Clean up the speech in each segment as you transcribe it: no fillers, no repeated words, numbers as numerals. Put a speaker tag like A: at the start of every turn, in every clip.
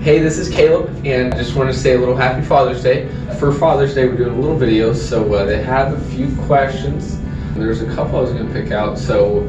A: Hey, this is Caleb, and I just want to say a little happy Father's Day. For Father's Day, we're doing a little video, so they have a few questions. There's a couple I was going to pick out. So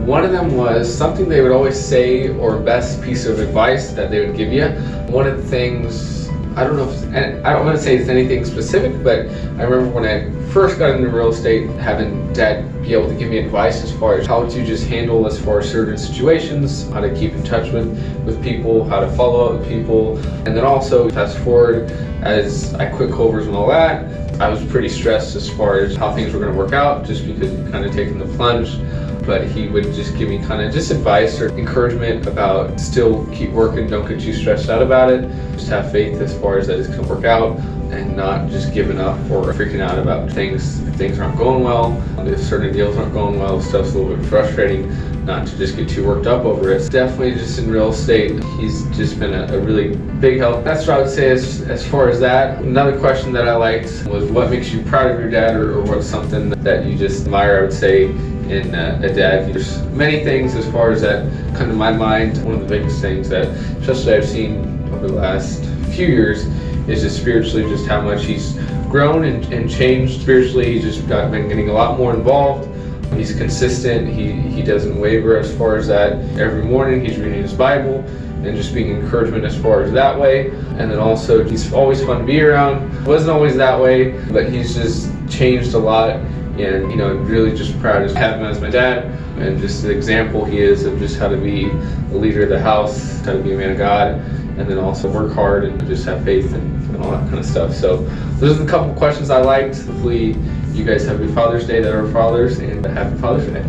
A: one of them was something they would always say, or best piece of advice that they would give you. One of the things, I don't know if I don't want to say it's anything specific, but I remember when I first got into real estate, having Dad be able to give me advice as far as how to just handle as far as certain situations, how to keep in touch with people, how to follow up with people. And then also fast forward as I quit Culver's and all that, I was pretty stressed as far as how things were going to work out, just because you're kind of taking the plunge. But he would just give me kind of just advice or encouragement about still keep working, don't get too stressed out about it. Just have faith as far as that it's going to work out, and not just giving up or freaking out about things if things aren't going well. If certain deals aren't going well, stuff's a little bit frustrating, not to just get too worked up over it. Definitely just in real estate, he's just been a really big help. That's what I would say as far as that. Another question that I liked was what makes you proud of your dad, or what's something that you just admire, I would say, in a dad. There's many things as far as that come to my mind. One of the biggest things that especially I've seen over the last few years is just spiritually, just how much he's grown and changed spiritually. He's just been getting a lot more involved. He's consistent. He doesn't waver as far as that. Every morning he's reading his Bible and just being encouragement as far as that way. And then also he's always fun to be around. Wasn't always that way, but he's just changed a lot. And really just proud to have him as my dad, and just the example he is of just how to be a leader of the house, how to be a man of God, and then also work hard and just have faith and all that kind of stuff. So those are the couple questions I liked. Hopefully you guys have a Father's Day that are fathers, and happy Father's Day.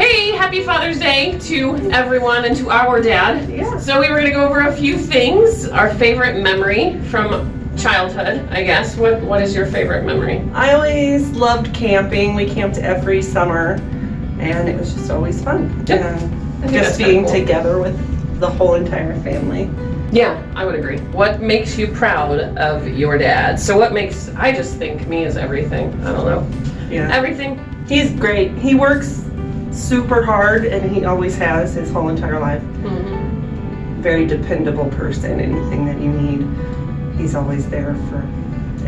B: Hey, happy Father's Day to everyone and to our dad.
C: Yeah.
B: So we were going to go over a few things. Our favorite memory from childhood, I guess. What is your favorite memory?
C: I always loved camping. We camped every summer, and it was just always fun.
B: Yep.
C: And just being together with the whole entire family.
B: Yeah, I would agree. What makes you proud of your dad? So I just think me is everything. I don't know.
C: Yeah.
B: Everything.
C: He's great. He works super hard, and he always has his whole entire life.
B: Mm-hmm.
C: Very dependable person. Anything that you need, he's always there for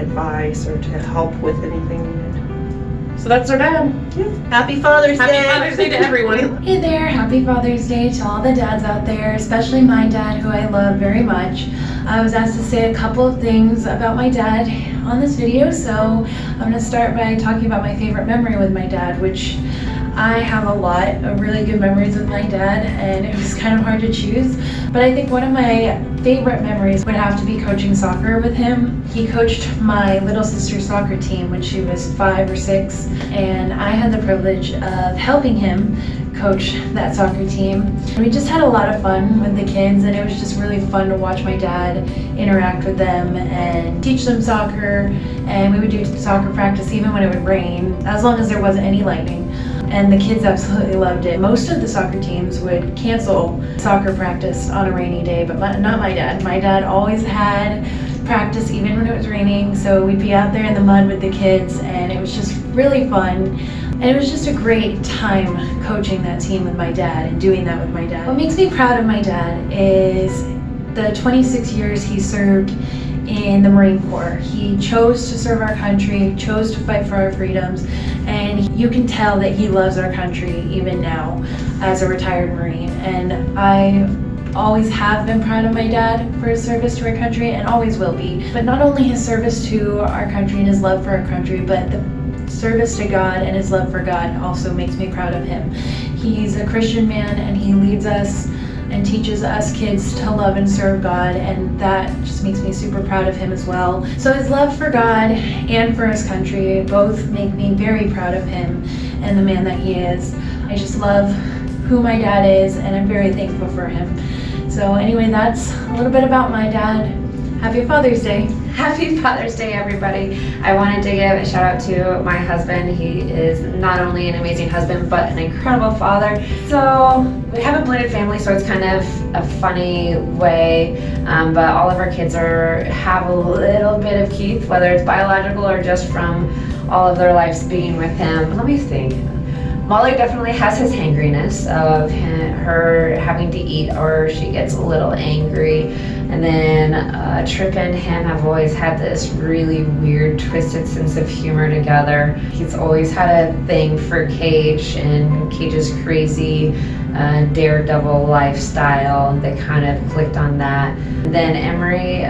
C: advice or to help with anything needed.
B: So that's our dad.
C: Yeah. Happy Father's Day!
B: Happy Father's Day to everyone.
D: Hey there, happy Father's Day to all the dads out there, especially my dad, who I love very much. I was asked to say a couple of things about my dad on this video, so I'm going to start by talking about my favorite memory with my dad, which I have a lot of really good memories with my dad, and it was kind of hard to choose. But I think one of my favorite memories would have to be coaching soccer with him. He coached my little sister's soccer team when she was 5 or 6, and I had the privilege of helping him coach that soccer team. And we just had a lot of fun with the kids, and it was just really fun to watch my dad interact with them and teach them soccer. And we would do soccer practice even when it would rain, as long as there wasn't any lightning. And the kids absolutely loved it. Most of the soccer teams would cancel soccer practice on a rainy day, but not my dad. My dad always had practice even when it was raining, so we'd be out there in the mud with the kids, and it was just really fun. And it was just a great time coaching that team with my dad and doing that with my dad. What makes me proud of my dad is the 26 years he served in the Marine Corps. He chose to serve our country, chose to fight for our freedoms, and you can tell that he loves our country even now as a retired Marine. And I always have been proud of my dad for his service to our country, and always will be. But not only his service to our country and his love for our country, but the service to God and his love for God also makes me proud of him. He's a Christian man, and he leads us and teaches us kids to love and serve God, and that just makes me super proud of him as well. So his love for God and for his country both make me very proud of him and the man that he is. I just love who my dad is, and I'm very thankful for him. So anyway, that's a little bit about my dad. Happy Father's Day.
E: Happy Father's Day, everybody. I wanted to give a shout out to my husband. He is not only an amazing husband, but an incredible father. So we have a blended family, so it's kind of a funny way, but all of our kids have a little bit of Keith, whether it's biological or just from all of their lives being with him. Let me think. Molly definitely has his hangriness of her having to eat or she gets a little angry. And then Trip and him have always had this really weird, twisted sense of humor together. He's always had a thing for Cage and Cage's crazy daredevil lifestyle. They kind of clicked on that. Then Emery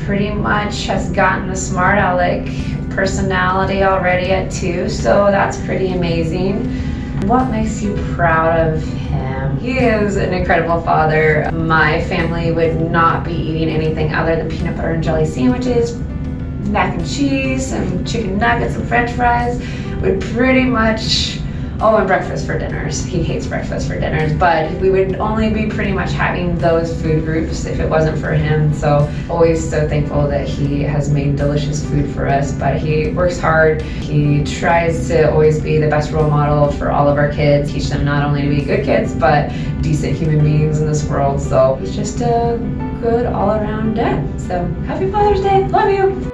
E: pretty much has gotten a smart aleck personality already at 2, so that's pretty amazing. What makes you proud of him? He is an incredible father. My family would not be eating anything other than peanut butter and jelly sandwiches, mac and cheese, some chicken nuggets and french fries. Would pretty much, and breakfast for dinners. He hates breakfast for dinners, but we would only be pretty much having those food groups if it wasn't for him. So always so thankful that he has made delicious food for us, but he works hard. He tries to always be the best role model for all of our kids, teach them not only to be good kids, but decent human beings in this world. So he's just a good all-around dad. So happy Father's Day, love you.